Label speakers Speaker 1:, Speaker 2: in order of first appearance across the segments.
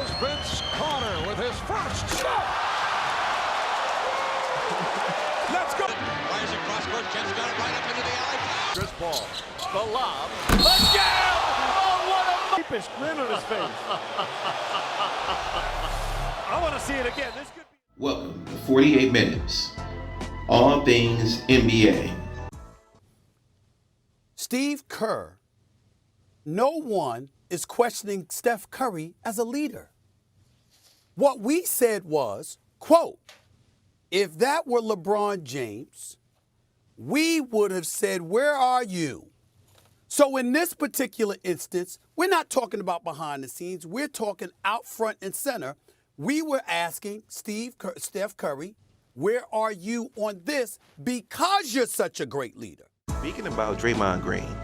Speaker 1: Here's Vince Carter with his first shot. Let's go.
Speaker 2: Fires across court. Jets got it right up into the alley.
Speaker 1: Chris Paul. The lob. Again! Oh, what a deepest grin on his face. I want to see it again. This could be.
Speaker 3: Welcome to 48 Minutes. All things NBA.
Speaker 4: Steve Kerr. No one is questioning Steph Curry as a leader. What we said was, quote, if that were LeBron James, we would have said, where are you? So in this particular instance, we're not talking about behind the scenes. We're talking out front and center. We were asking Steph Curry, where are you on this because you're such a great leader?
Speaker 3: Speaking about Draymond Green,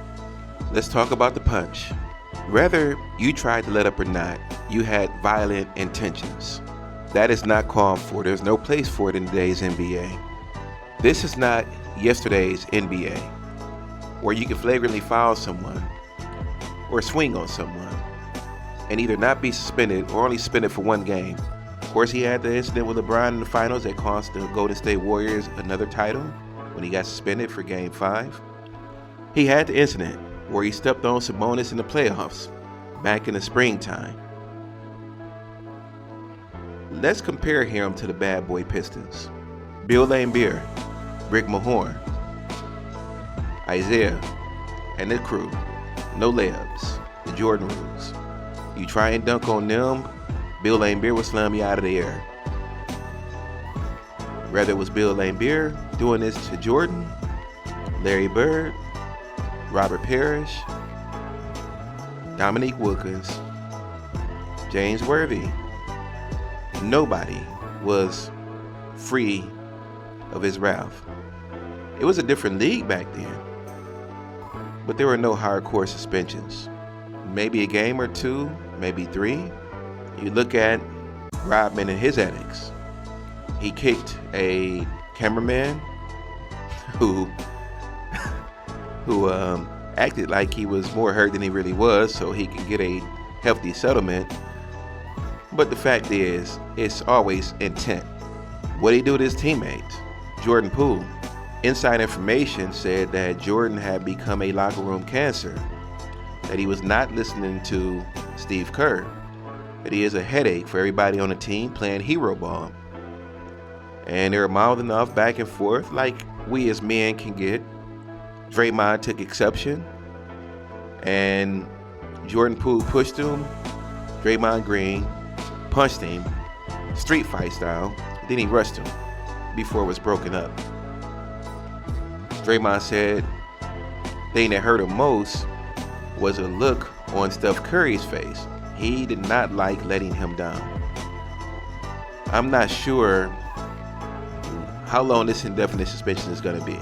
Speaker 3: let's talk about the punch. Whether you tried to let up or not, you had violent intentions. That is not called for. There's no place for it in today's NBA. This is not yesterday's NBA, where you can flagrantly foul someone or swing on someone and either not be suspended or only suspended for one game. Of course, he had the incident with LeBron in the finals that cost the Golden State Warriors another title when he got suspended for Game 5. He had the incident where he stepped on Sabonis in the playoffs back in the springtime. Let's compare him to the bad boy Pistons. Bill Laimbeer, Rick Mahorn, Isaiah, and the crew. No layups, the Jordan rules. You try and dunk on them, Bill Laimbeer will slam you out of the air. Whether it was Bill Laimbeer doing this to Jordan, Larry Bird, Robert Parrish, Dominique Wilkins, James Worthy, nobody was free of his wrath. It was a different league back then, but there were no hardcore suspensions. Maybe a game or two, maybe 3. You look at Rodman and his antics. He kicked a cameraman who acted like he was more hurt than he really was so he could get a hefty settlement. But the fact is, it's always intent. What did he do to his teammates? Jordan Poole. Inside information said that Jordan had become a locker room cancer, that he was not listening to Steve Kerr, that he is a headache for everybody on the team playing hero ball. And they were mouthing off back and forth like we as men can get. Draymond took exception, and Jordan Poole pushed him. Draymond Green punched him, street fight style, then he rushed him before it was broken up. Draymond said the thing that hurt him most was a look on Steph Curry's face. He did not like letting him down. I'm not sure how long this indefinite suspension is going to be.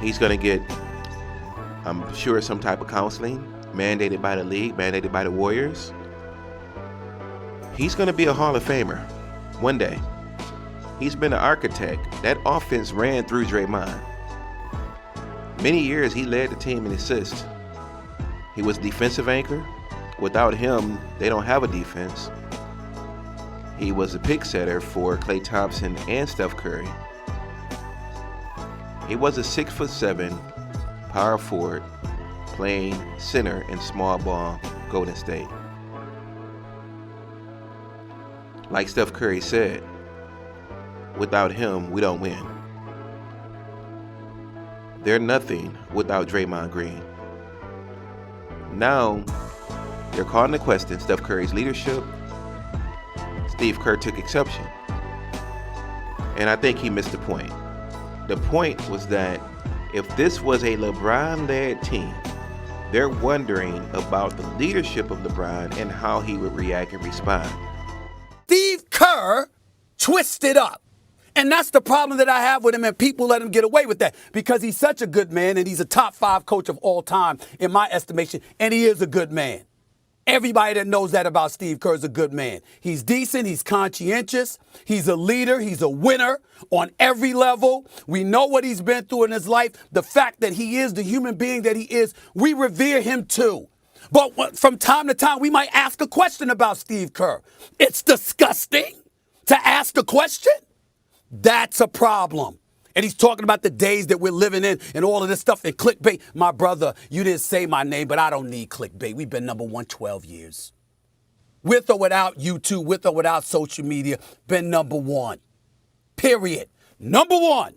Speaker 3: He's going to get, I'm sure, some type of counseling mandated by the league, mandated by the Warriors. He's going to be a Hall of Famer one day. He's been an architect. That offense ran through Draymond. Many years he led the team in assists. He was defensive anchor. Without him, they don't have a defense. He was a pick setter for Klay Thompson and Steph Curry. He was a 6'7" power forward playing center in small ball Golden State. Like Steph Curry said, without him, we don't win. They're nothing without Draymond Green. Now, they're calling the question Steph Curry's leadership. Steve Kerr took exception. And I think he missed the point. The point was that if this was a LeBron-led team, they're wondering about the leadership of LeBron and how he would react and respond.
Speaker 4: Steve Kerr twisted up. And that's the problem that I have with him, and people let him get away with that because he's such a good man and he's a top 5 coach of all time in my estimation, and he is a good man. Everybody that knows that about Steve Kerr is a good man. He's decent. He's conscientious. He's a leader. He's a winner on every level. We know what he's been through in his life. The fact that he is the human being that he is, we revere him too. But from time to time, we might ask a question about Steve Kerr. It's disgusting to ask the question. That's a problem. And he's talking about the days that we're living in and all of this stuff and clickbait. My brother, you didn't say my name, but I don't need clickbait. We've been number one 12 years. With or without YouTube, with or without social media, been number one. Period. Number one.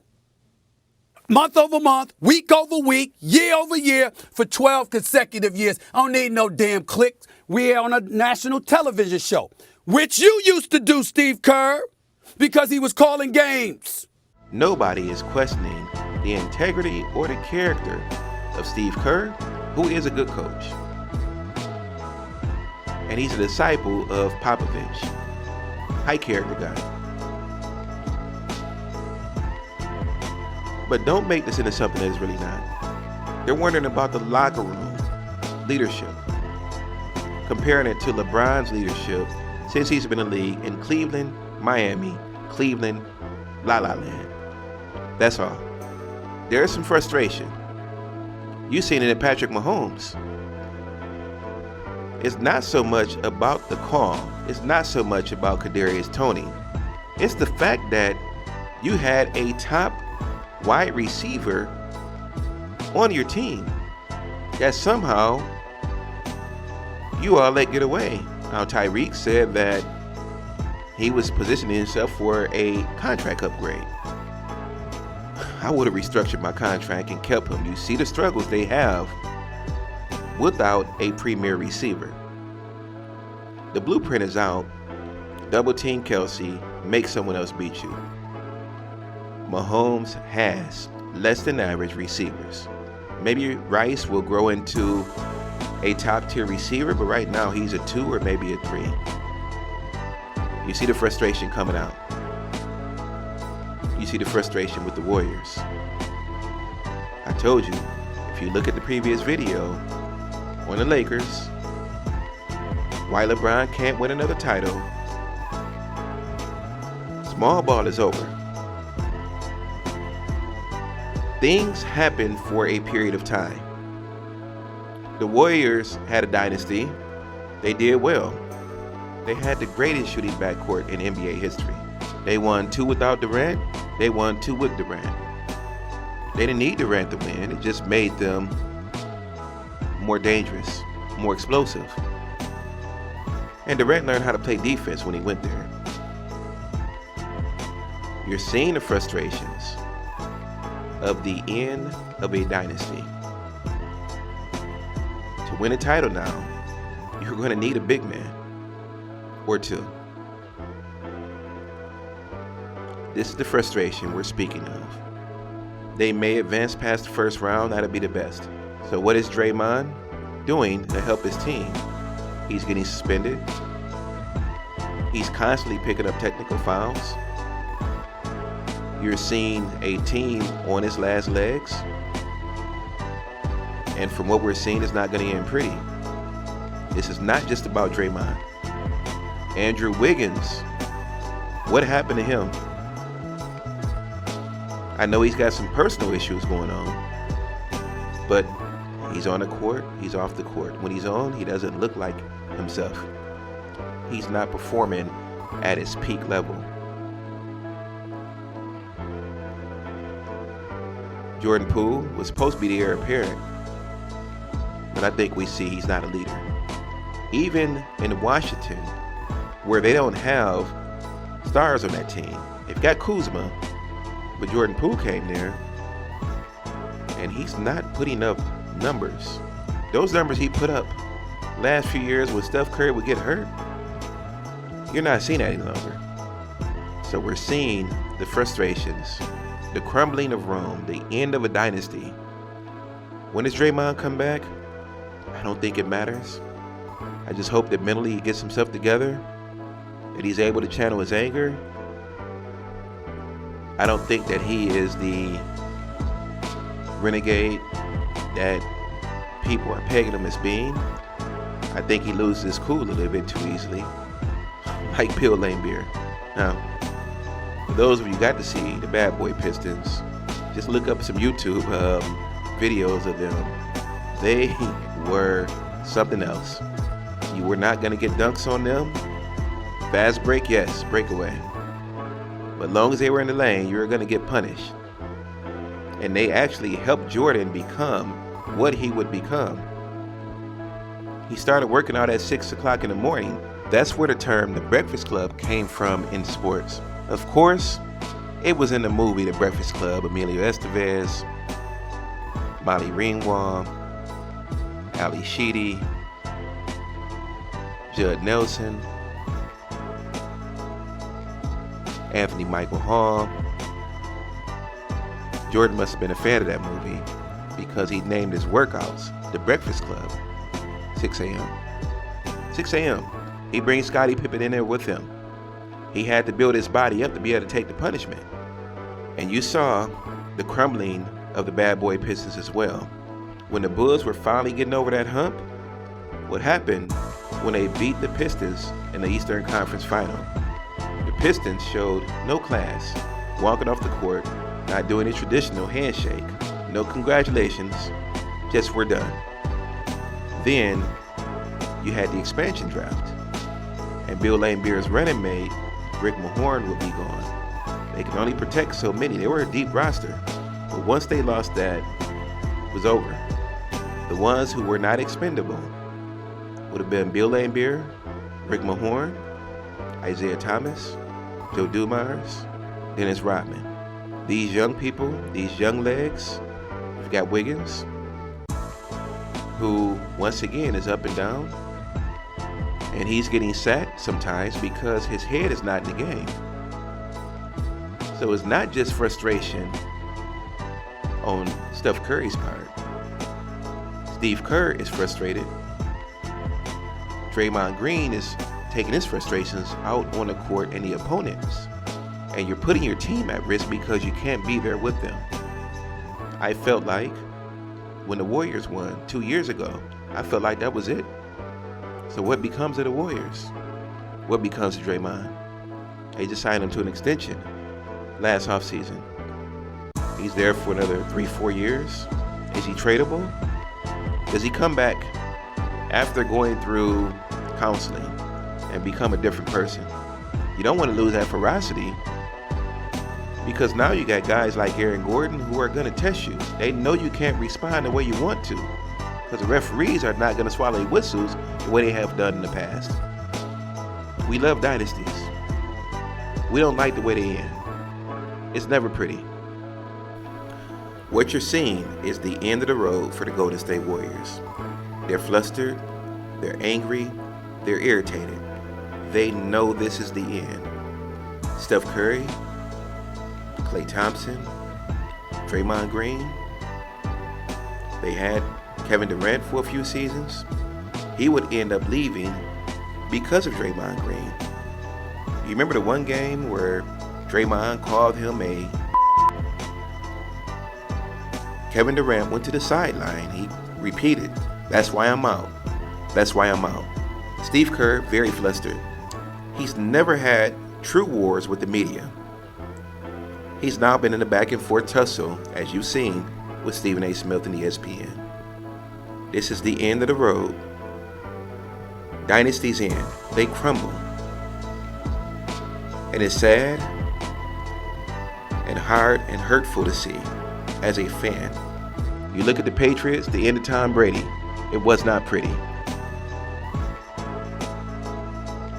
Speaker 4: Month over month, week over week, year over year for 12 consecutive years. I don't need no damn clicks. We're on a national television show, which you used to do, Steve Kerr, because he was calling games.
Speaker 3: Nobody is questioning the integrity or the character of Steve Kerr, who is a good coach. And he's a disciple of Popovich, high character guy. But don't make this into something that is really not. They're wondering about the locker room leadership, comparing it to LeBron's leadership since he's been in the league in Cleveland, Miami, Cleveland, La La Land. That's all. There is some frustration. You've seen it in Patrick Mahomes. It's not so much about the call. It's not so much about Kadarius Toney. It's the fact that you had a top wide receiver on your team that somehow you all let get away. Now Tyreek said that he was positioning himself for a contract upgrade. I would have restructured my contract and kept him. You see the struggles they have without a premier receiver. The blueprint is out. Double team Kelsey, make someone else beat you. Mahomes has less than average receivers. Maybe Rice will grow into a top tier receiver, but right now he's a 2 or maybe a 3. You see the frustration coming out. You see the frustration with the Warriors. I told you, if you look at the previous video on the Lakers, why LeBron can't win another title, small ball is over. Things happen for a period of time. The Warriors had a dynasty. They did well. They had the greatest shooting backcourt in NBA history. They won 2 without Durant. They won 2 with Durant. They didn't need Durant to win. It just made them more dangerous, more explosive. And Durant learned how to play defense when he went there. You're seeing the frustrations of the end of a dynasty. To win a title now, you're going to need a big man or 2. This is the frustration we're speaking of. They may advance past the first round, that'll be the best. So what is Draymond doing to help his team? He's getting suspended. He's constantly picking up technical fouls. You're seeing a team on its last legs. And from what we're seeing, it's not going to end pretty. This is not just about Draymond. Andrew Wiggins, what happened to him? I know he's got some personal issues going on, but he's on the court, he's off the court. When he's on, he doesn't look like himself. He's not performing at his peak level. Jordan Poole was supposed to be the heir apparent, but I think we see he's not a leader. Even in Washington, where they don't have stars on that team, they've got Kuzma, but Jordan Poole came there, and he's not putting up numbers. Those numbers he put up last few years when Steph Curry would get hurt, you're not seeing that any longer. So we're seeing the frustrations, the crumbling of Rome, the end of a dynasty. When does Draymond come back? I don't think it matters. I just hope that mentally he gets himself together, that he's able to channel his anger. I don't think that he is the renegade that people are pegging him as being. I think he loses his cool a little bit too easily, like Bill Laimbeer. Now, for those of you who got to see the Bad Boy Pistons, just look up some YouTube videos of them. They were something else. You were not going to get dunks on them. Fast break, yes, breakaway. But as long as they were in the lane, you were going to get punished. And they actually helped Jordan become what he would become. He started working out at 6 o'clock in the morning. That's where the term The Breakfast Club came from in sports. Of course, it was in the movie The Breakfast Club. Emilio Estevez, Molly Ringwald, Ali Sheedy, Judd Nelson, Anthony Michael Hall. Jordan must have been a fan of that movie because he named his workouts The Breakfast Club. 6 a.m. 6 a.m. He brings Scottie Pippen in there with him. He had to build his body up to be able to take the punishment. And you saw the crumbling of the bad boy Pistons as well. When the Bulls were finally getting over that hump, what happened when they beat the Pistons in the Eastern Conference Final? The Pistons showed no class, walking off the court, not doing a traditional handshake. No congratulations, just we're done. Then you had the expansion draft, and Bill Laimbeer's running mate, Rick Mahorn, would be gone. They could only protect so many. They were a deep roster, but once they lost that, it was over. The ones who were not expendable would have been Bill Laimbeer, Rick Mahorn, Isaiah Thomas, Joe Dumars, Dennis Rodman. These young people, these young legs, you've got Wiggins, who once again is up and down, and he's getting sacked sometimes because his head is not in the game. So it's not just frustration on Steph Curry's part. Steve Kerr is frustrated. Draymond Green is taking his frustrations out on the court and the opponents. And you're putting your team at risk because you can't be there with them. I felt like when the Warriors won 2 years ago, I felt like that was it. So what becomes of the Warriors? What becomes of Draymond? They just signed him to an extension last offseason. He's there for another 3-4 years. Is he tradable? Does he come back after going through counseling and become a different person? You don't want to lose that ferocity, because now you got guys like Aaron Gordon who are going to test you. They know you can't respond the way you want to, because the referees are not going to swallow your whistles the way they have done in the past. We love dynasties. We don't like the way they end. It's never pretty. What you're seeing is the end of the road for the Golden State Warriors. They're flustered, they're angry, they're irritated. They know this is the end. Steph Curry, Klay Thompson, Draymond Green. They had Kevin Durant for a few seasons. He would end up leaving because of Draymond Green. You remember the one game where Draymond called him a... Kevin Durant went to the sideline. He repeated, "That's why I'm out. That's why I'm out." Steve Kerr, very flustered. He's never had true wars with the media. He's now been in a back and forth tussle, as you've seen, with Stephen A. Smith and ESPN. This is the end of the road. Dynasties end. They crumble. And it's sad and hard and hurtful to see as a fan. You look at the Patriots, the end of Tom Brady, it was not pretty.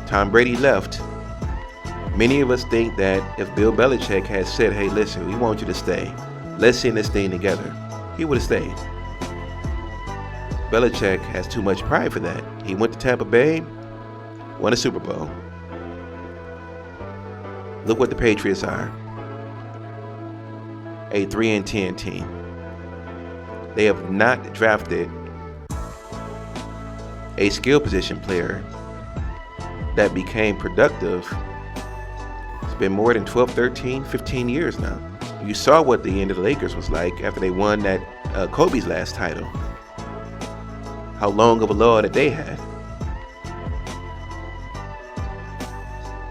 Speaker 3: Tom Brady left. Many of us think that if Bill Belichick had said, "Hey, listen, we want you to stay. Let's end this thing together," he would have stayed. Belichick has too much pride for that. He went to Tampa Bay, won a Super Bowl. Look what the Patriots are. A 3-10 team. They have not drafted a skill position player that became productive. It's been more than 12, 13, 15 years now. You saw what the end of the Lakers was like after they won that Kobe's last title. How long of a lull that they had.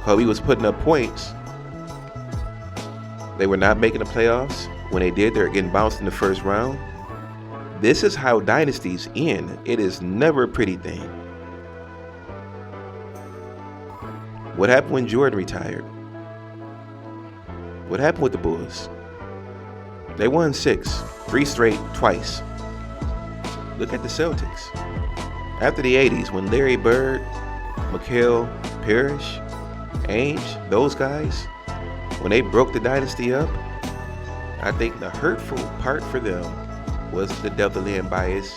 Speaker 3: Kobe was putting up points. They were not making the playoffs. When they did, they were getting bounced in the first round. This is how dynasties end. It is never a pretty thing. What happened when Jordan retired? What happened with the Bulls? They won 6, 3 straight, twice. Look at the Celtics. After the 80s, when Larry Bird, Mikhail Parrish, Ainge, those guys, when they broke the dynasty up, I think the hurtful part for them was the Delta Land bias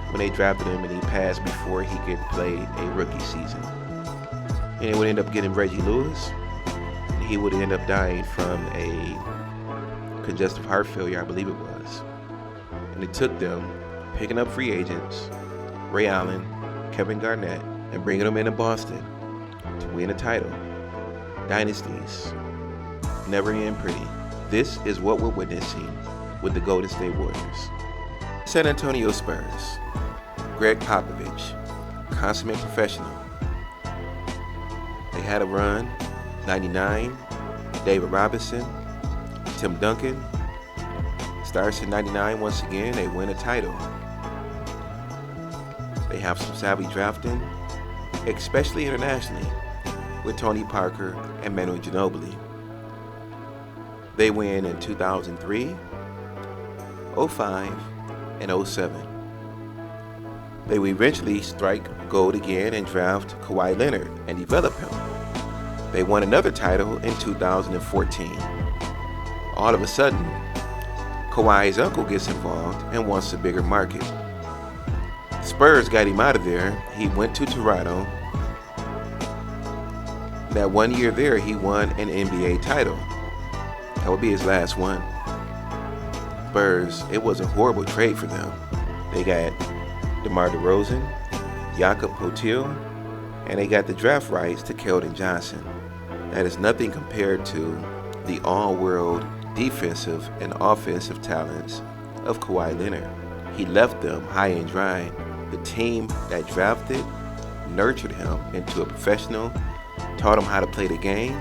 Speaker 3: when they drafted him and he passed before he could play a rookie season. And they would end up getting Reggie Lewis, and he would end up dying from a congestive heart failure, I believe it was. And it took them picking up free agents, Ray Allen, Kevin Garnett, and bringing them into Boston to win a title. Dynasties never end pretty. This is what we're witnessing with the Golden State Warriors. San Antonio Spurs. Greg Popovich, consummate professional. They had a run, 99, David Robinson, Tim Duncan. Starts in 99 once again, they win a title. They have some savvy drafting, especially internationally, with Tony Parker and Manu Ginobili. They win in 2003, 05, and 07. They will eventually strike gold again and draft Kawhi Leonard and develop him. They won another title in 2014. All of a sudden, Kawhi's uncle gets involved and wants a bigger market. Spurs got him out of there. He went to Toronto. That 1 year there, he won an NBA title. That would be his last one. Spurs, it was a horrible trade for them. They got DeMar DeRozan, Jakob Poeltl, and they got the draft rights to Keldon Johnson. That is nothing compared to the all-world defensive and offensive talents of Kawhi Leonard. He left them high and dry. The team that drafted nurtured him into a professional, taught him how to play the game.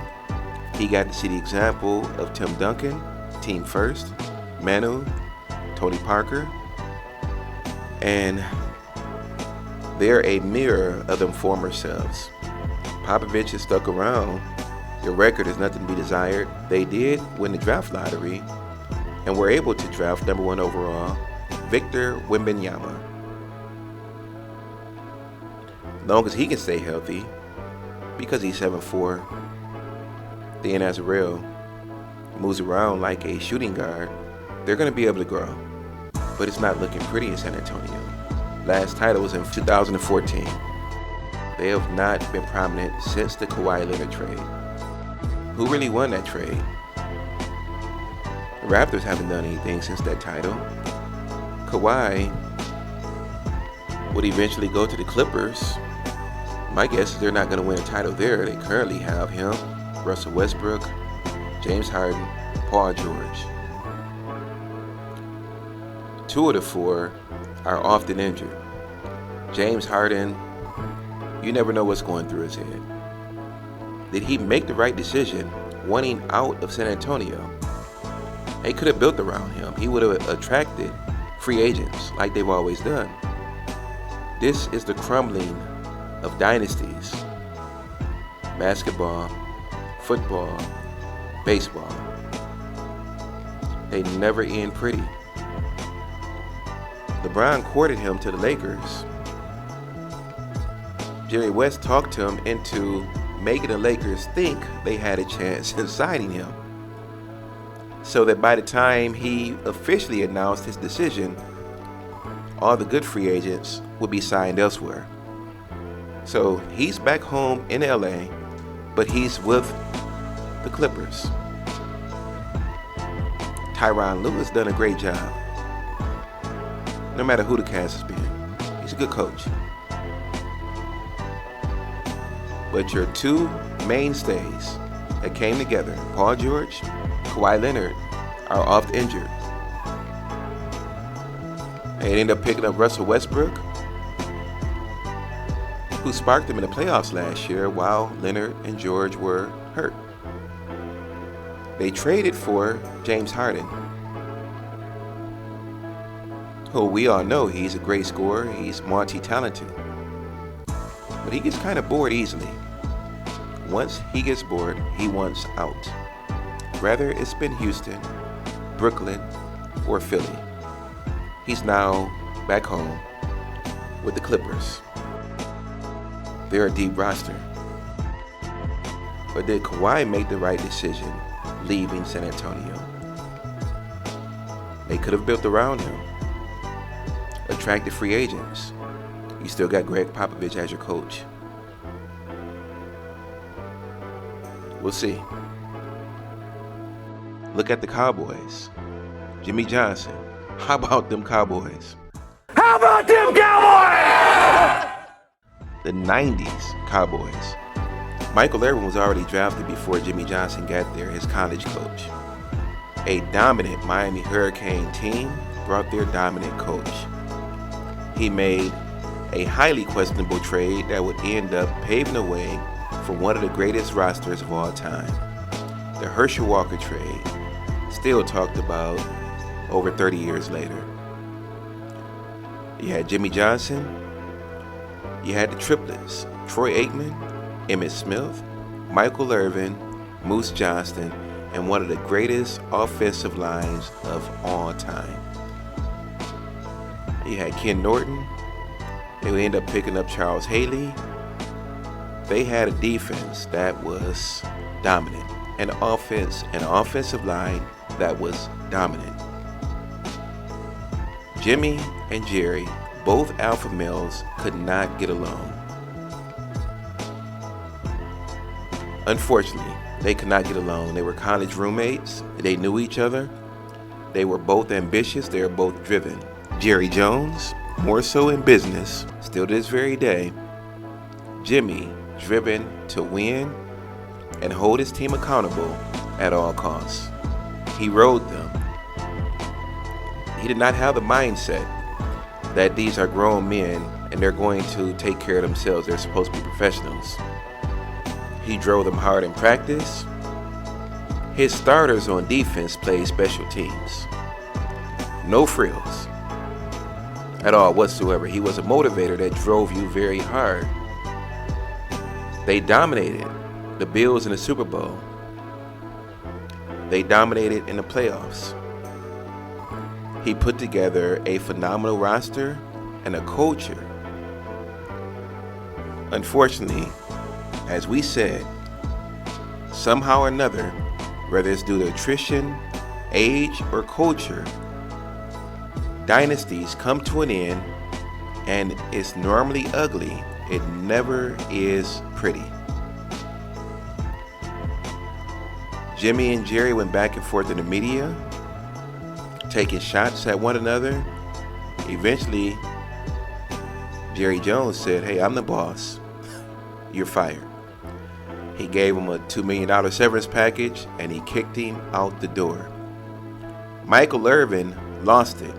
Speaker 3: He got to see the example of Tim Duncan, team first, Manu, Tony Parker, and they're a mirror of them former selves. Popovich has stuck around. Their record is nothing to be desired. They did win the draft lottery and were able to draft number 1 overall, Victor Wembanyama. As long as he can stay healthy, because he's 7'4", then as a real moves around like a shooting guard, they're going to be able to grow. But it's not looking pretty in San Antonio. Last title was in 2014. They have not been prominent since the Kawhi Leonard trade. Who really won that trade? The Raptors haven't done anything since that title. Kawhi would eventually go to the Clippers. My guess is they're not going to win a title there. They currently have him, Russell Westbrook, James Harden, Paul George. 2 of the 4 are often injured. James Harden, you never know what's going through his head. Did he make the right decision wanting out of San Antonio? They could have built around him. He would have attracted free agents like they've always done. This is the crumbling of dynasties. Basketball, football, baseball. They never end pretty. LeBron courted him to the Lakers. Jerry West talked him into making the Lakers think they had a chance in signing him, so that by the time he officially announced his decision, all the good free agents would be signed elsewhere. So he's back home in LA, but he's with the Clippers. Tyronn Lue done a great job. No matter who the cast has been, he's a good coach. But your 2 mainstays that came together, Paul George, Kawhi Leonard, are oft injured. They ended up picking up Russell Westbrook, who sparked them in the playoffs last year while Leonard and George were hurt. They traded for James Harden. who we all know he's a great scorer, he's multi-talented. But he gets kind of bored easily. Once he gets bored, he wants out. Whether it's been Houston, Brooklyn, or Philly. He's now back home with the Clippers. They're a deep roster. But did Kawhi make the right decision leaving San Antonio? They could have built around him. Attracted free agents. You still got Greg Popovich as your coach. We'll see. Look at the Cowboys. Jimmy Johnson. How about them Cowboys?
Speaker 1: How about them Cowboys?
Speaker 3: The 90s Cowboys. Michael Irvin was already drafted before Jimmy Johnson got there, his college coach. A dominant Miami Hurricane team brought their dominant coach. He made a highly questionable trade that would end up paving the way for one of the greatest rosters of all time. The Herschel Walker trade, still talked about over 30 years later. You had Jimmy Johnson, you had the triplets, Troy Aikman, Emmitt Smith, Michael Irvin, Moose Johnston, and one of the greatest offensive lines of all time. You had Ken Norton. They would end up picking up Charles Haley. They had a defense that was dominant, an offensive line that was dominant. Jimmy and Jerry, both alpha males, could not get along. Unfortunately, they could not get along. They were college roommates. They knew each other. They were both ambitious. They were both driven. Jerry Jones, more so in business, still to this very day. Jimmy, driven to win and hold his team accountable at all costs. He rode them. He did not have the mindset that these are grown men and they're going to take care of themselves. They're supposed to be professionals. He drove them hard in practice. His starters on defense played special teams. No frills at all whatsoever. He was a motivator that drove you very hard. They dominated the Bills in the Super Bowl. They dominated in the playoffs. He put together a phenomenal roster and a culture. Unfortunately, as we said, somehow or another, whether it's due to attrition, age, or culture, dynasties come to an end, and it's normally ugly. It never is pretty. Jimmy and Jerry went back and forth in the media, taking shots at one another. Eventually, Jerry Jones said, "Hey, I'm the boss. You're fired." He gave him a $2 million severance package, and he kicked him out the door. Michael Irvin lost it.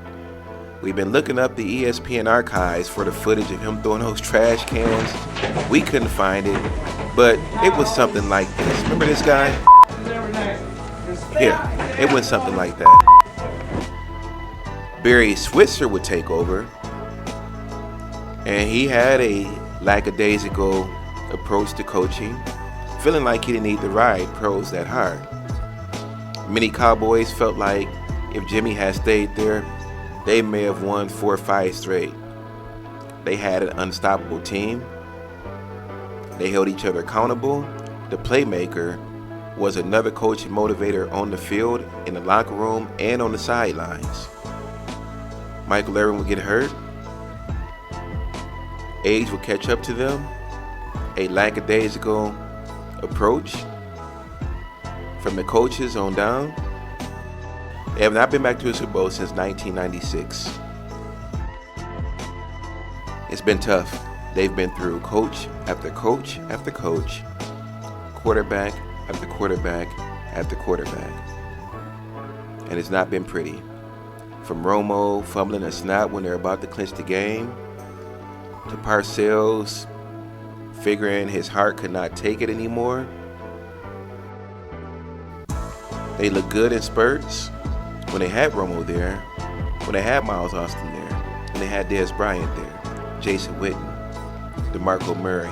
Speaker 3: We've been looking up the ESPN archives for the footage of him throwing those trash cans. We couldn't find it, but it was something like this. Remember this guy? Yeah, it was something like that. Barry Switzer would take over, and he had a lackadaisical approach to coaching, feeling like he didn't need to ride pros that hard. Many Cowboys felt like if Jimmy had stayed there, they may have won 4 or 5 straight. They had an unstoppable team. They held each other accountable. The playmaker was another coach and motivator on the field, in the locker room, and on the sidelines. Michael Irvin would get hurt. Age would catch up to them. A lackadaisical approach from the coaches on down. They have not been back to a Super Bowl since 1996. It's been tough. They've been through coach after coach after coach, quarterback after quarterback after quarterback. And it's not been pretty. From Romo fumbling a snap when they're about to clinch the game, to Parcells figuring his heart could not take it anymore. They look good in spurts when they had Romo there, when they had Miles Austin there. when they had Dez Bryant there, Jason Witten, DeMarco Murray.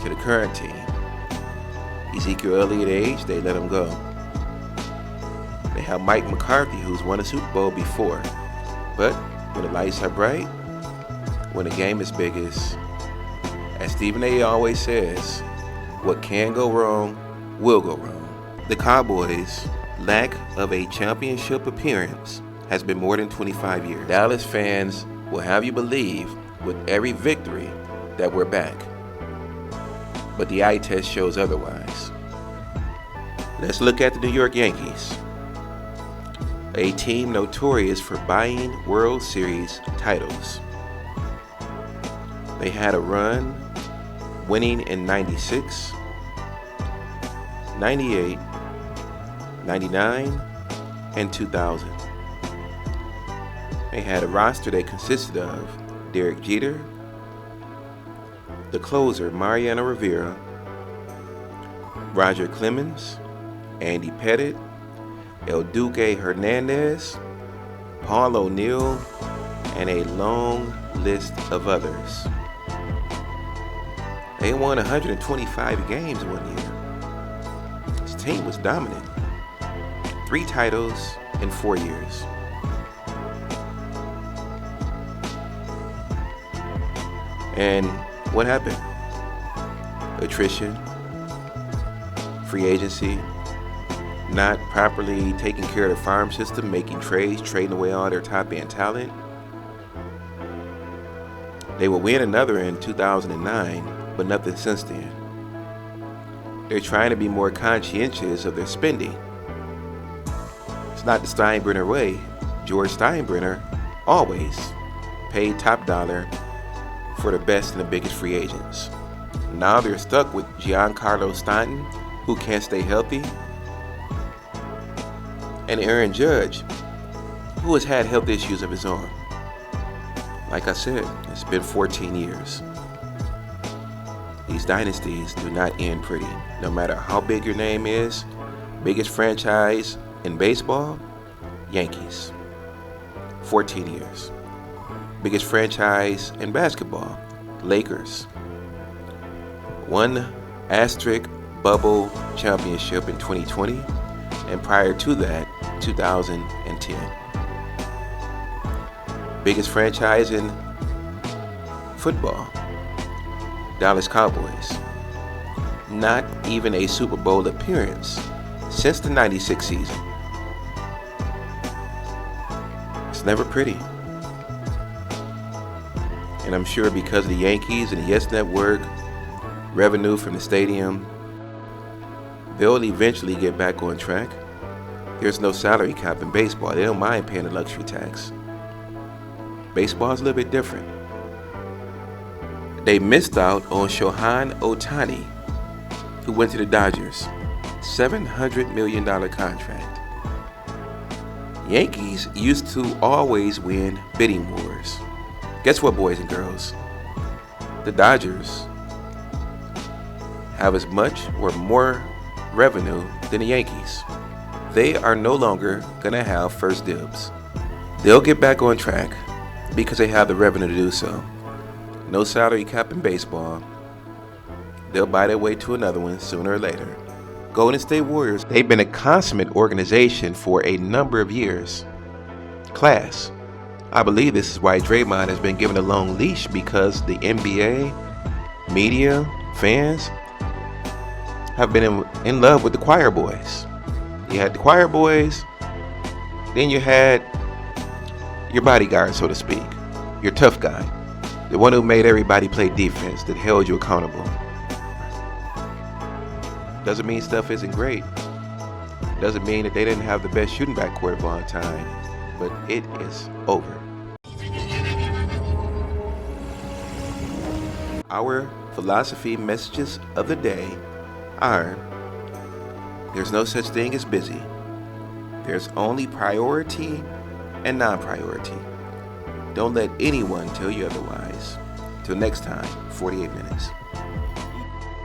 Speaker 3: To the current team, Ezekiel Elliott age, they let him go. They have Mike McCarthy, who's won a Super Bowl before. But when the lights are bright, when the game is big, as Stephen A. always says, what can go wrong will go wrong. The Cowboys' lack of a championship appearance has been more than 25 years. Dallas fans will have you believe with every victory that we're back. But the eye test shows otherwise. Let's look at the New York Yankees, a team notorious for buying World Series titles. They had a run winning in 96, 98, 99, and 2000. They had a roster that consisted of Derek Jeter, the closer Mariano Rivera, Roger Clemens, Andy Pettitte, El Duque Hernandez, Paul O'Neill, and a long list of others. They won 125 games one year. This team was dominant. 3 titles in 4 years. And what happened? Attrition, free agency, not properly taking care of the farm system, making trades, trading away all their top-end talent. They will win another in 2009, but nothing since then. They're trying to be more conscientious of their spending. It's not the Steinbrenner way. George Steinbrenner always paid top dollar for the best and the biggest free agents. Now they're stuck with Giancarlo Stanton, who can't stay healthy, and Aaron Judge, who has had health issues of his own. Like I said, it's been 14 years. These dynasties do not end pretty. No matter how big your name is, biggest franchise in baseball, Yankees. 14 years. Biggest franchise in basketball, Lakers. 1 asterisk bubble championship in 2020, and prior to that, 2010. Biggest franchise in football, Dallas Cowboys. Not even a Super Bowl appearance since the 96 season. It's never pretty. And I'm sure because of the Yankees and the Yes Network, revenue from the stadium, they'll eventually get back on track. There's no salary cap in baseball. They don't mind paying the luxury tax. Baseball's a little bit different. They missed out on Shohei Ohtani, who went to the Dodgers. $700 million contract. Yankees used to always win bidding wars. Guess what, boys and girls? The Dodgers have as much or more revenue than the Yankees. They are no longer going to have first dibs. They'll get back on track because they have the revenue to do so. No salary cap in baseball. They'll buy their way to another one sooner or later. Golden State Warriors, they've been a consummate organization for a number of years. Class. I believe this is why Draymond has been given a long leash, because the NBA, media, fans have been in love with the choir boys. You had the choir boys, then you had your bodyguard, so to speak, your tough guy, the one who made everybody play defense, that held you accountable. Doesn't mean stuff isn't great. Doesn't mean that they didn't have the best shooting backcourt of all time, but it is over. Our philosophy messages of the day are: there's no such thing as busy. There's only priority and non-priority. Don't let anyone tell you otherwise. Till next time, 48 minutes.